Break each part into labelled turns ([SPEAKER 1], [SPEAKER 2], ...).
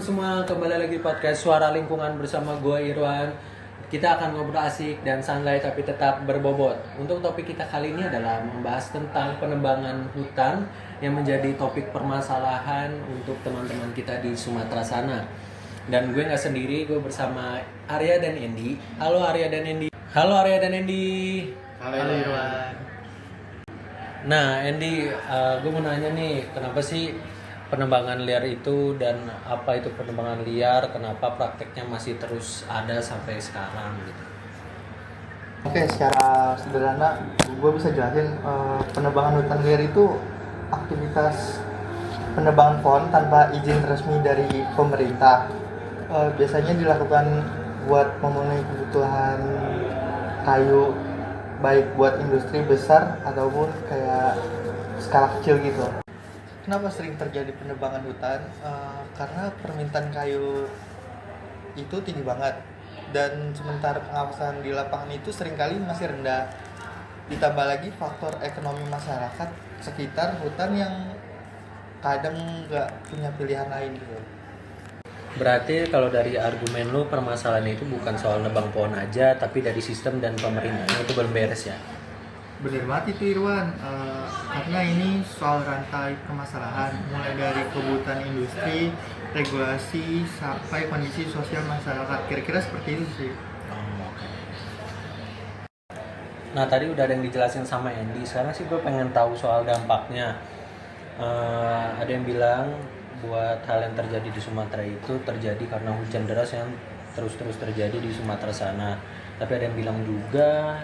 [SPEAKER 1] semua, kembali lagi podcast Suara Lingkungan bersama gue Irwan. Kita akan ngobrol asik dan santai tapi tetap berbobot. Untuk topik kita kali ini adalah membahas tentang penebangan hutan yang menjadi topik permasalahan untuk teman-teman kita di Sumatera sana. Dan gue nggak sendiri, gue bersama Arya dan Andy. Halo Arya dan Andy. Halo Arya dan Andy.
[SPEAKER 2] Halo Irwan.
[SPEAKER 1] Nah Andy, gue mau nanya nih, kenapa sih penebangan liar itu dan apa itu penebangan liar? Kenapa prakteknya masih terus ada sampai sekarang gitu?
[SPEAKER 2] Oke, secara sederhana gue bisa jelasin penebangan hutan liar itu aktivitas penebangan pohon tanpa izin resmi dari pemerintah. Biasanya dilakukan buat memenuhi kebutuhan kayu, baik buat industri besar ataupun kayak skala kecil gitu. Kenapa sering terjadi penebangan hutan? Karena permintaan kayu itu tinggi banget, dan sementara pengawasan di lapangan itu seringkali masih rendah. Ditambah lagi faktor ekonomi masyarakat sekitar hutan yang kadang nggak punya pilihan lain gitu.
[SPEAKER 1] Berarti kalau dari argumen lu, permasalahan itu bukan soal nebang pohon aja, tapi dari sistem dan pemerintahnya itu belum beres ya?
[SPEAKER 2] Bener banget itu Irwan, karena ini soal rantai permasalahan, mulai dari kebutuhan industri, regulasi, sampai kondisi sosial masyarakat. Kira-kira seperti itu sih.
[SPEAKER 1] Nah tadi udah ada yang dijelasin sama Andy. Sekarang sih gue pengen tahu soal dampaknya. Ada yang bilang buat hal yang terjadi di Sumatera itu terjadi karena hujan deras yang terus-terus terjadi di Sumatera sana. Tapi ada yang bilang juga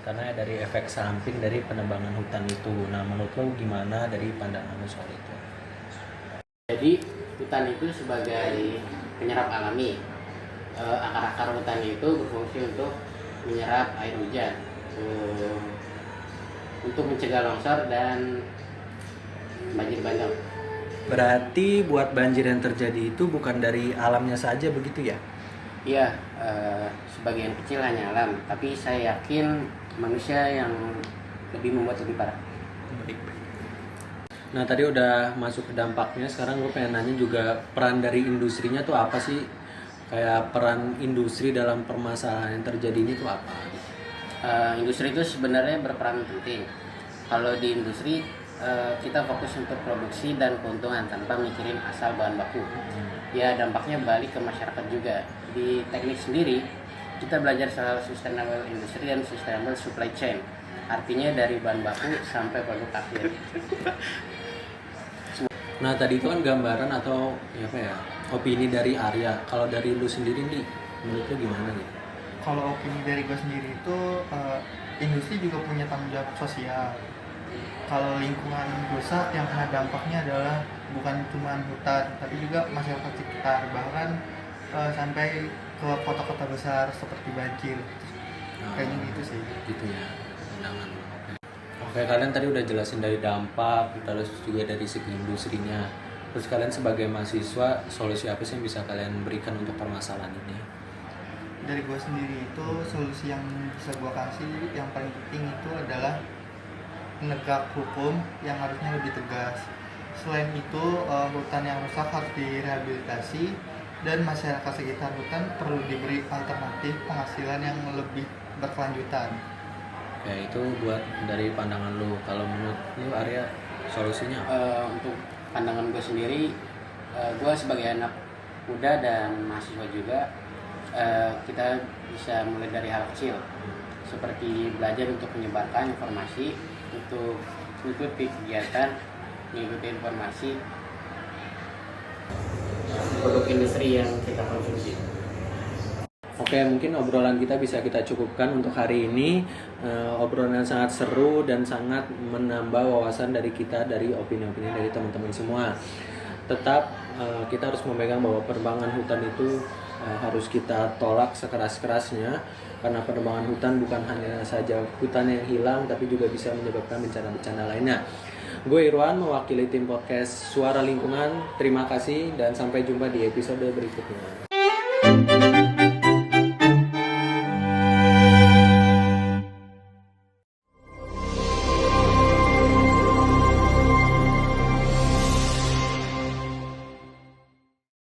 [SPEAKER 1] karena dari efek samping dari penebangan hutan itu. Nah menurut lo gimana dari pandangan lo soal itu?
[SPEAKER 3] Jadi hutan itu sebagai penyerap alami. Akar-akar hutan itu berfungsi untuk menyerap air hujan, untuk mencegah longsor dan banjir bandang.
[SPEAKER 1] Berarti buat banjir yang terjadi itu bukan dari alamnya saja begitu ya?
[SPEAKER 3] Iya, sebagian kecil hanya alam, tapi saya yakin manusia yang lebih parah.
[SPEAKER 1] Nah tadi udah masuk ke dampaknya, sekarang gue pengen nanya juga peran dari industrinya tuh apa sih? Kayak peran industri dalam permasalahan yang terjadi ini tuh apa?
[SPEAKER 3] Industri itu sebenarnya berperan penting. Kalau di industri kita fokus untuk produksi dan keuntungan tanpa mikirin asal bahan baku. Ya dampaknya balik ke masyarakat juga. Di teknik sendiri kita belajar soal sustainable industry dan sustainable supply chain. Artinya dari bahan baku sampai produk akhir.
[SPEAKER 1] Nah tadi itu kan gambaran atau opini dari Arya. Kalau dari lu sendiri nih, menurut lu gimana nih?
[SPEAKER 2] Kalau opini dari gue sendiri itu, industri juga punya tanggung jawab sosial. Kalau lingkungan rusak, yang kena dampaknya adalah bukan cuma hutan, tapi juga masyarakat sekitar, bahkan sampai ke kota-kota besar seperti banjir. Kayaknya gitu sih.
[SPEAKER 1] Gitu ya, pandangan. Oke, kalian tadi udah jelasin dari dampak, terus juga dari segi industrinya. Terus kalian sebagai mahasiswa, solusi apa sih yang bisa kalian berikan untuk permasalahan ini?
[SPEAKER 2] Dari gue sendiri itu, solusi yang bisa gue kasih yang paling penting itu adalah penegak hukum yang harusnya lebih tegas. Selain itu, hutan yang rusak harus direhabilitasi, dan masyarakat sekitar hutan perlu diberi alternatif penghasilan yang lebih berkelanjutan.
[SPEAKER 1] Ya itu buat dari pandangan lu. Kalau menurut lu Arya, solusinya apa?
[SPEAKER 3] Untuk pandangan gue sendiri, gue sebagai anak muda dan mahasiswa juga, kita bisa mulai dari hal kecil, seperti belajar untuk menyebarkan informasi, untuk mengikuti kegiatan, mengikuti informasi produk industri yang kita konsumsi.
[SPEAKER 1] Oke, mungkin obrolan kita bisa kita cukupkan untuk hari ini. Obrolan yang sangat seru dan sangat menambah wawasan dari kita, dari opini-opini dari teman-teman semua. Tetap kita harus memegang bahwa penebangan hutan itu harus kita tolak sekeras-kerasnya, karena penebangan hutan bukan hanya saja hutan yang hilang, tapi juga bisa menyebabkan bencana-bencana lainnya. Gue Irwan, mewakili tim podcast Suara Lingkungan. Terima kasih dan sampai jumpa di episode berikutnya.